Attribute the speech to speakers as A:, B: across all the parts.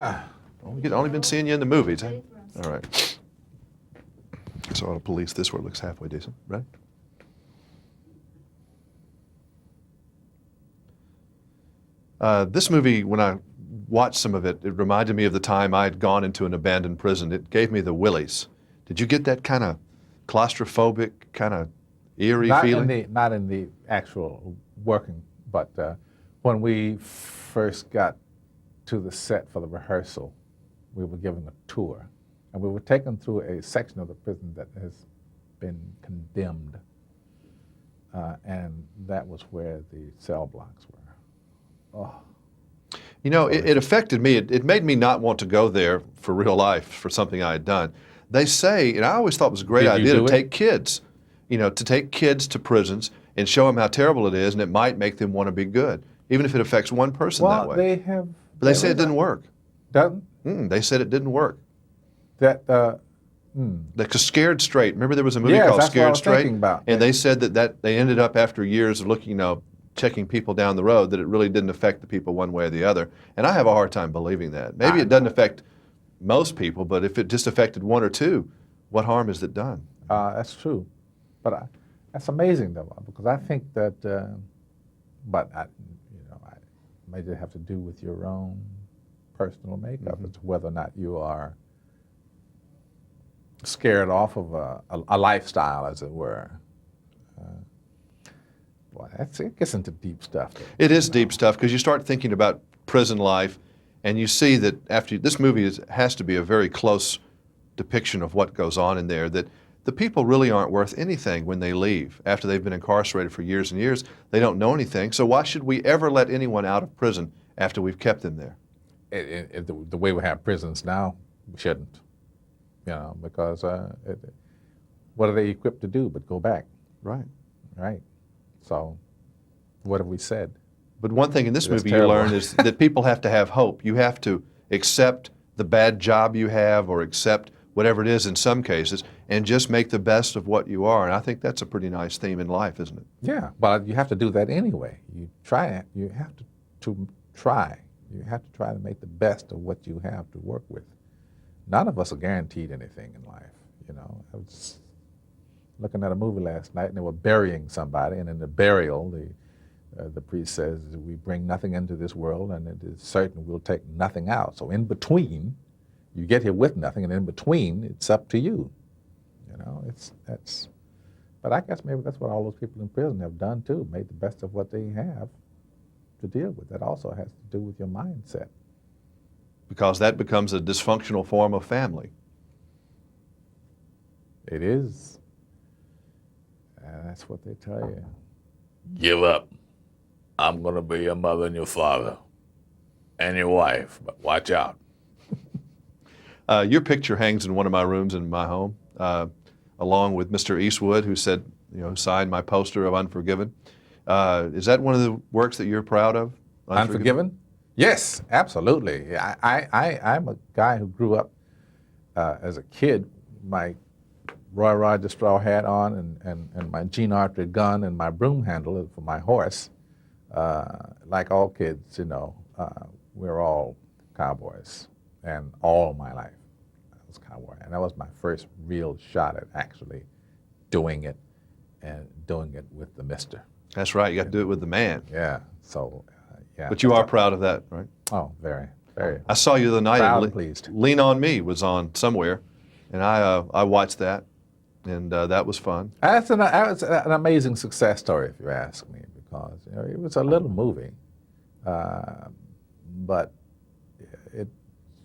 A: Only been seeing you in the movies, huh? All right. So I ought to police this where it looks halfway decent, right? This movie, when I watched some of it, it reminded me of the time I had gone into an abandoned prison. It gave me the willies. Did you get that kind of claustrophobic, kind of eerie feeling?
B: Not in the actual working, but when we first got to the set for the rehearsal, we were given a tour, and we were taken through a section of the prison that has been condemned, and that was where the cell blocks were. Oh.
A: You know, it affected me. It made me not want to go there for real life, for something I had done. They say, and I always thought it was a great idea to take kids, to take kids to prisons and show them how terrible it is, and it might make them want to be good, even if it affects one person that way. But they say it didn't work.
B: Doesn't?
A: They said it didn't work.
B: That,
A: Because Scared Straight, remember there was a movie called Scared Straight? And they said that they ended up after years of looking, checking people down the road, that it really didn't affect the people one way or the other. And I have a hard time believing that. Maybe it doesn't affect most people, but if it just affected one or two, what harm is it done?
B: That's true. But that's amazing, though, because I think that, it may just have to do with your own personal makeup as to whether or not you are scared off of a lifestyle, as it were. Boy, it gets into deep stuff.
A: It is deep stuff, because you start thinking about prison life, and you see that after this movie has to be a very close depiction of what goes on in there, that the people really aren't worth anything when they leave. After they've been incarcerated for years and years, they don't know anything. So why should we ever let anyone out of prison after we've kept them there?
B: The way we have prisons now, we shouldn't. Because what are they equipped to do but go back?
A: Right.
B: Right. So what have we said?
A: But one thing in this movie you learn is that people have to have hope. You have to accept the bad job you have, or accept whatever it is in some cases, and just make the best of what you are. And I think that's a pretty nice theme in life, isn't it?
B: Yeah, but you have to do that anyway. You try it. You have to try. You have to try to make the best of what you have to work with. None of us are guaranteed anything in life. I was looking at a movie last night, and they were burying somebody, and in the burial, the priest says, we bring nothing into this world, and it is certain we'll take nothing out. So in between, you get here with nothing, and in between, it's up to you. But I guess maybe that's what all those people in prison have done too, made the best of what they have to deal with. That also has to do with your mindset.
A: Because that becomes a dysfunctional form of family.
B: It is. And that's what they tell you.
C: Give up. I'm going to be your mother and your father and your wife, but watch out.
A: Your picture hangs in one of my rooms in my home, along with Mr. Eastwood, who said, signed my poster of Unforgiven. Is that one of the works that you're proud of?
B: Unforgiven? Yes, absolutely. I'm a guy who grew up as a kid, my Roy Rogers straw hat on, and my Gene Autry gun, and my broom handle for my horse. Like all kids, we're all cowboys, and all my life I was cowboy. And that was my first real shot at actually doing it, and doing it with the mister.
A: That's right, you got to do it with the man.
B: Yeah, so, yeah.
A: But you are proud of that, right?
B: Oh, very, very.
A: I saw you the night.
B: Proud and pleased.
A: Lean on Me was on somewhere, and I watched that, and that was fun.
B: That's an amazing success story, if you ask me, because it was a little movie, but it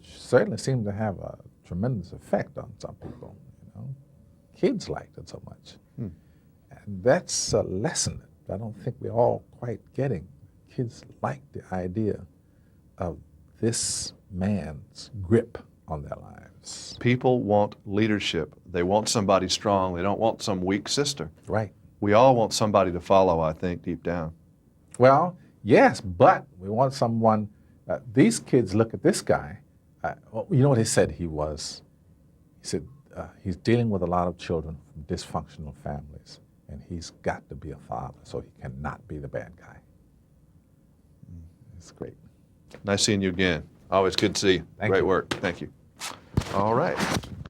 B: certainly seemed to have a tremendous effect on some people. Kids liked it so much, and that's a lesson that I don't think we're all quite getting. Kids like the idea of this man's grip on their lives.
A: People want leadership. They want somebody strong. They don't want some weak sister.
B: Right.
A: We all want somebody to follow, I think, deep down.
B: Well, yes, but we want someone, these kids look at this guy. You know what he said he was? He said he's dealing with a lot of children from dysfunctional families, and he's got to be a father, so he cannot be the bad guy. It's great.
A: Nice seeing you again. Always good to see you.
B: Thank
A: Great
B: you.
A: work. Thank you. All right.